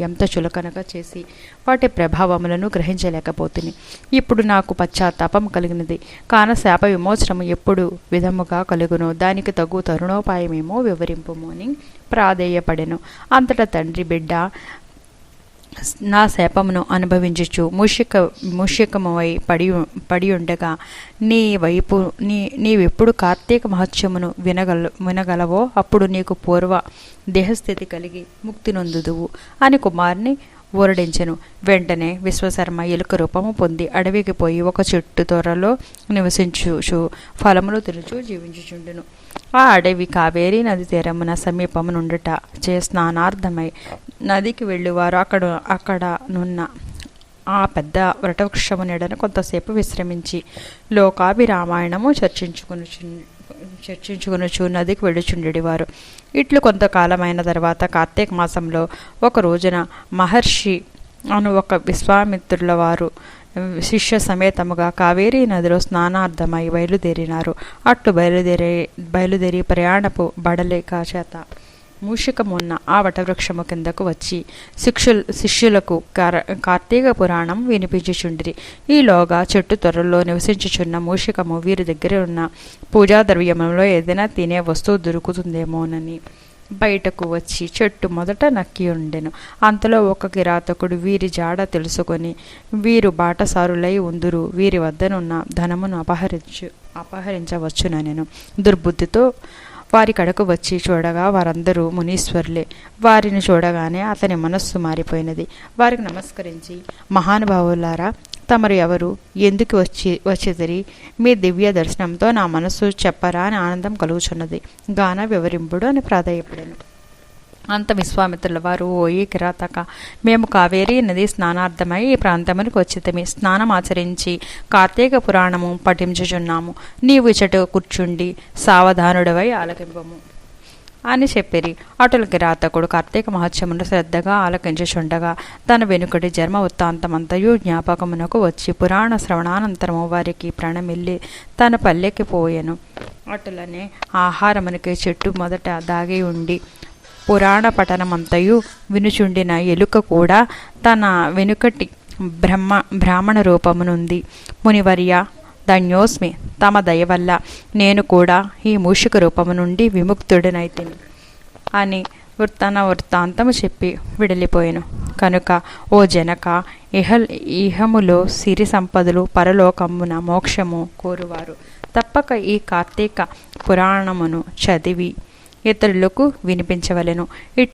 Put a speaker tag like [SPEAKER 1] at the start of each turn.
[SPEAKER 1] ఎంత చులకనగా చేసి వాటి ప్రభావములను గ్రహించలేకపోతుంది. ఇప్పుడు నాకు పశ్చాత్తాపం కలిగినది. కాన శాప విమోచనము ఎప్పుడు విధముగా కలుగును, దానికి తగు తరుణోపాయమేమో వివరింపుము అని ప్రాధేయపడెను. అంతటా తండ్రి బిడ్డ నా శాపమును అనుభవించుచు మూషికమువై పడి ఉండగా నీవెప్పుడు కార్తీక మహత్యమును వినగలవో అప్పుడు నీకు పూర్వ దేహస్థితి కలిగి ముక్తి నొందుదువు అని కుమారుని ఊరడించెను. వెంటనే విశ్వశర్మ ఎలుక రూపము పొంది అడవికి పోయి ఒక చెట్టు తొర్రలో నివసించుచు ఫలములు తినుచు జీవించుచుండును. ఆ అడవి కావేరీ నది తీరమున సమీపమునుండుట చే స్నానార్థమై నదికి వెళ్ళువారు అక్కడనున్న ఆ పెద్ద వటవృక్షము నీడను కొంతసేపు విశ్రమించి లోకాభిరామాయణము చర్చించుకొనుచు నదికి వెళ్ళుచుండెడివారు. ఇట్లు కొంతకాలమైన తర్వాత కార్తీక మాసంలో ఒక రోజున మహర్షి అను ఒక విశ్వామిత్రుల వారు శిష్య సమేతముగా కావేరీ నదిలో స్నానార్థమై బయలుదేరినారు. అట్లు బయలుదేరి ప్రయాణపు బడలేక చేత మూషికమున్న ఆ వటవృక్షము కిందకు వచ్చి శిష్యులకు కార్తీక పురాణం వినిపించుచుండిరి. ఈలోగా చెట్టు త్వరలో నివసించుచున్న మూషికము వీరి దగ్గర ఉన్న పూజా ద్రవ్యములో ఏదైనా తినే వస్తువు దొరుకుతుందేమోనని బయటకు వచ్చి చెట్టు మొదట నక్కి ఉండెను. అంతలో ఒక కిరాతకుడు వీరి జాడ తెలుసుకొని వీరు బాటసారులై ఉందురు, వీరి వద్దనున్న ధనమును అపహరించవచ్చుననెను. దుర్బుద్ధితో వారి కడకు వచ్చి చూడగా వారందరూ మునీశ్వరులే. వారిని చూడగానే అతని మనస్సు మారిపోయినది. వారికి నమస్కరించి, మహానుభావులారా, తమరు ఎవరు, ఎందుకు వచ్చేదిరి? మీ దివ్య దర్శనంతో నా మనస్సు చెప్పరా అని ఆనందం కలుగుచున్నది గాన వివరింపుడు అని ప్రాధేయపడాను. అంత విశ్వామిత్రుల వారు, ఓయి కిరాతక, మేము కావేరీ నది స్నానార్థమై ఈ ప్రాంతమునికి వచ్చితమి. స్నానం ఆచరించి కార్తీక పురాణము పఠించుచున్నాము. నీవు ఇచ్చట కూర్చుండి సావధానుడవై ఆలకింపము అని చెప్పిరి. అటుల కిరాతకుడు కార్తీక మహోత్సవమును శ్రద్ధగా ఆలకించుచుండగా తన వెనుకటి జన్మ వృత్తాంతమంతయు జ్ఞాపకమునకు వచ్చి పురాణ శ్రవణానంతరము వారికి ప్రణమిల్లి తన పల్లెకి పోయెను. అటులనే ఆహారమునికి చెట్టు మొదట దాగి ఉండి పురాణ పఠనమంతయు వినుచుండిన ఎలుక కూడా తన వెనుకటి బ్రాహ్మణ రూపమునుంది. మునివర్య, ధన్యోస్మి, తమ దయ వల్ల నేను కూడా ఈ మూషిక రూపము నుండి విముక్తుడినైతిని అని వృత్తాంతము చెప్పి విడిలిపోయాను. కనుక ఓ జనక, ఇహములో సిరి సంపదలు, పరలోకమున మోక్షము కోరువారు తప్పక ఈ కార్తీక పురాణమును చదివి ఇతరులకు వినిపించవలెను.